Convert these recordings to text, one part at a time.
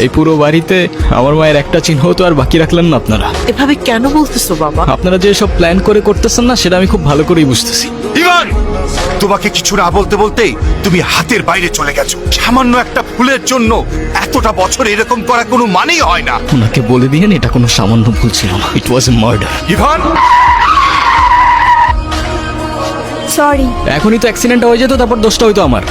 এই পুরো বাড়িতে আমার মায়ের একটা চিহ্ন তো আর বাকি রাখলেন না আপনারা। এভাবে কেন বলতেছো বাবা? আপনারা যে সব প্ল্যান করে করতেছেন না, সেটা আমি খুব ভালো করেই বুঝতেছি। ইভান, তোমাকে কিছু না বলতে বলতেই তুমি হাতের বাইরে চলে গেছো। সামান্য একটা ভুলের জন্য এতটা বছর এরকম করা কোনো মানেই হয় না। ওনাকে বলে দিয়েন এটা কোনো সামান্য ভুল ছিল না, it was a murder. Evan, sorry. এখনই তো অ্যাক্সিডেন্ট হয়ে যেত, তারপর দোষটা হইতো আমার।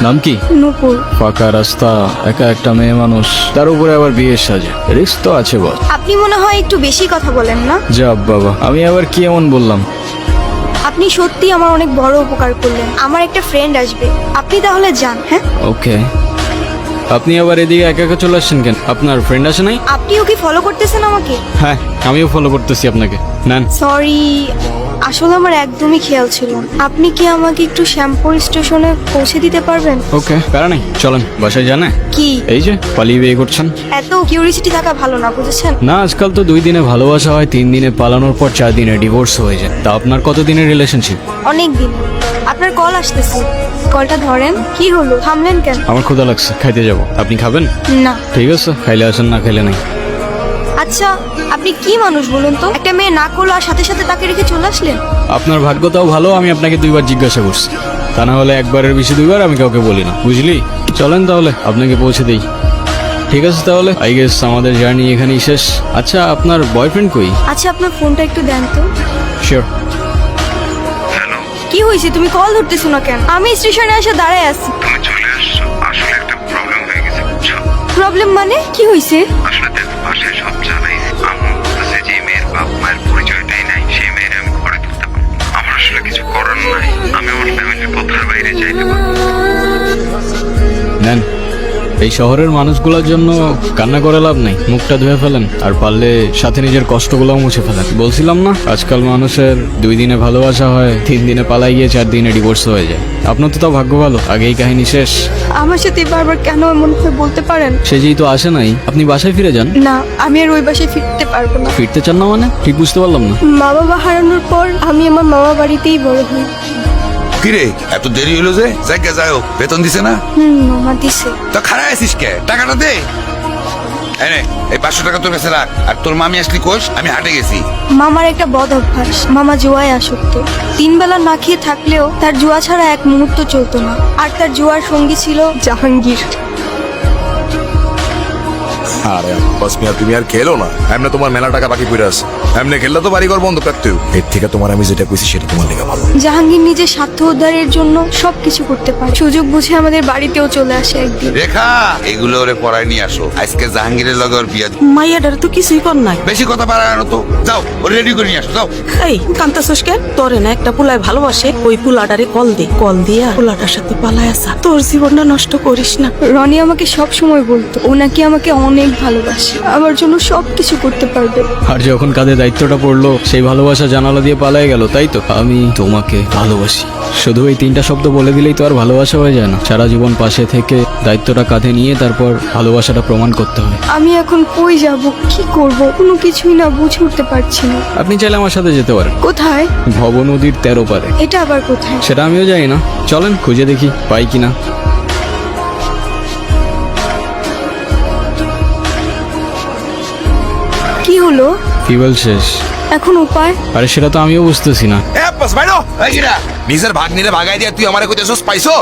নাম কি? নূপুর। ফাঁকা রাস্তা, একা একটা মেয়ে মানুষ, তার উপরে আবার বিয়ের সাজে, রিস্ক তো আছে বল। আপনি মনে হয় একটু বেশি কথা বলেন না? যা বাবা, আমি আবার কি এমন বললাম? আপনি সত্যি আমার অনেক বড় উপকার করলেন। আমার একটা ফ্রেন্ড আসবে, আপনি তাহলে যান। হ্যাঁ, ওকে। আপনি আবার এদিকে একা একা চলে আসছেন কেন? আপনার ফ্রেন্ড আছে নাই? আপনি ওকে ফলো করতেছেন আমাকে? হ্যাঁ, আমিও ফলো করতেছি আপনাকে। নেন। সরি, আসলে আমার একদমই খেয়াল ছিল না। আপনি কি আমাকে একটু শ্যামপুর স্টেশনে পৌঁছে দিতে পারবেন? ওকে, প্যারা নাই, চলেন বাসায়। জানে কি এই যে পালিয়ে বিয়ে করছেন? এত কিউরিসিটি থাকা ভালো না, বুঝেছেন? না, আজকাল তো 2 দিনে ভালোবাসা হয়, 3 দিনে পালানোর পর 4 দিনে ডিভোর্স হয়ে যায়। তা আপনার কত দিনের রিলেশনশিপ? অনেক দিন। আপনার কল আসতেছে, কলটা ধরেন। কি হলো, থামলেন কেন? আমার ক্ষুধা লাগছে, খাইতে যাব। আপনি খাবেন? না। ঠিক আছে, খাইলে আসেন, না খাইলে নাই। আচ্ছা, আপনি কি মানুষ বলুন তো? একটা মেয়ে না করলো আর সাথে সাথে তাকে রেখে চলে আসলেন? আপনার ভাগ্যটাও ভালো, আমি আপনাকে 2বার জিজ্ঞাসা করছি। তা না হলে একবারের বেশি 2বার আমি কাউকে বলি না, বুঝলি? চলেন তাহলে আপনাকে পৌঁছে দেই। ঠিক আছে তাহলে, আই গেস আমাদের জার্নি এখানেই শেষ। আচ্ছা, আপনার বয়ফ্রেন্ড কই? আচ্ছা, আপনার ফোনটা একটু দেন তো। শিওর। কি হয়েছে, তুমি কল ধরতেছো না কেন? আমি স্টেশনে এসে দাঁড়ায় আছি। তুমি চলে আসছো, আসলে একটা প্রবলেম হয়ে গেছে, বুঝছো? প্রবলেম মানে কি হয়েছে? আসলে দেখো, বাসায় সব জানাইছে। আম্মু বলতেছে যে মেয়ের বাপ মায়ের পরিচয়টাই নাই, সেই মেয়ের আমি ঘরে তুলতে পারবো না। আমার আসলে কিছু করার নাই, আমি আমার ফ্যামিলির কথার বাইরে চাইতে পারবো না। নেন, এই শহরের মানুষগুলোর জন্য কান্না করে লাভ নেই, মুখটা ধুয়ে ফেলেন, আর পারলে সাথে নিজের কষ্টগুলোও মুছে ফেলেন। বলছিলাম না, আজকাল মানুষের 2 দিনে ভালোবাসা হয়, 3 দিনে পালাই গিয়ে 4 দিনে ডিভোর্স হয়ে যায়। আপনার তো তাও ভাগ্য ভালো, আগেই কাহিনী শেষ। আমার সাথে বারবার কেন এমন করে বলতে পারেন? সে যেহেতু আসে নাই, আপনি বাসায় ফিরে যান। না, আমি আর ওই বাসায় ফিরতে পারবো না। ফিরতে চান না মানে? ঠিক বুঝতে পারলাম না। মা বাবা হারানোর পর আমি আমার মামা বাড়িতেই বড় হই। কিরে এত দেরি হলো যে? জায়গা যাও, বেতন দিছে না? মামা দিছে। তো খারাপ আছিস কে? টাকাটা দে। এনে এই 500 টাকা তোর কাছে রাখ। আর তোর মামি আসলি কোষ? আমি হাটে গেছি। মামার একটা বদ অভ্যাস, মামা জুয়ায় আসক্ত। 3 বেলা না খেয়ে থাকলেও তার জুয়া ছাড়া এক মুহূর্ত চলতো না। আর তার জুয়ার সঙ্গী ছিল জাহাঙ্গীর। আরে বাস মিয়া, তুমি আর খেলো না। এমনি তোমার মেলা টাকা বাকি পড়ে আছে। এমনি খেললে তো বাড়িঘর বন্ধ থাকতেও। এর থেকে তোমার আমি যেটা কইছি সেটা তোমার লেগে ভালো। জাহাঙ্গীর নিজের স্বার্থ উদ্ধারের জন্য সবকিছু করতে পারে। সুযোগ বুঝে আমাদের বাড়িতেও চলে আসে একদিন। রেখা, এগুলো ওরে পড়ায় নিয়ে আসো। আজকে জাহাঙ্গীরের লগে ওর বিয়া। মাইয়াটার তো কিছুই কর নাই। বেশি কথা বাড়ানো তো। যাও, ওরে রেডি করে নিয়ে আসো, যাও। এই কান্তাছস কেন? তোরে না একটা পুলায় ভালোবাসে, ওই পুলাটারে কল দে। কল দিয়া পুলাটার সাথে পালায় আসা। তোর জীবনটা নষ্ট করিস না। রনি আমাকে সব সময় বলতো ও নাকি আমাকে অনেক ভালোবাসে, আমার জন্য সবকিছু করতে পারবে। আর যখন কাঁধে দায়িত্বটা পড়লো, সেই ভালোবাসা জানালা দিয়ে পালায় গেল, তাই তো? আমি তোমাকে ভালোবাসি, শুধু এই 3টা শব্দ বলে দিলেই তো আর ভালোবাসা হয়ে যায় না। সারা জীবন পাশে থেকে দায়িত্বটা কাঁধে নিয়ে তারপর ভালোবাসাটা প্রমাণ করতে হয়। আমি এখন কই যাব, কি করব, কোনো কিছুই না বুঝে উঠতে পারছি না। আপনি চাইলে আমার সাথে যেতে পারেন। কোথায়? ভব নদীর 13 পারে। এটা আবার কোথায়? সেটা আমিও জানি না, চলেন খুঁজে দেখি পাই কিনা। কি হলো? টিউবওয়েল শেষ। এখন উপায়? আরে সেটা তো আমিও বুঝতেছি না। এ বাস বাইরো, এই কিরা? নিজের ভাগ নিলে ভাগাই দিয়া তুই আমারে কইতেছস পাইছো?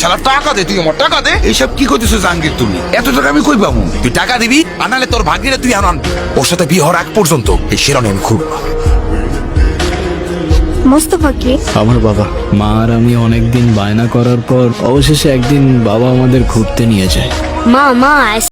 শালা টাকা দে, তুই আমার টাকা দে। এইসব কি কইতেছস জাহাঙ্গীর তুমি? এত টাকা আমি কই পাবো? তুই টাকা দিবি, আনালে তোর ভাগ নিলে তুই আনবি। ওর সাথে বিয়ে হওয়ার আগ পর্যন্ত এই শিরনে আমি খুব। মোস্তফা কে? আমার বাবা। মা আর আমি অনেকদিন বায়না করার পর অবশেষে একদিন বাবা আমাদের ঘুরতে নিয়ে যায়। মা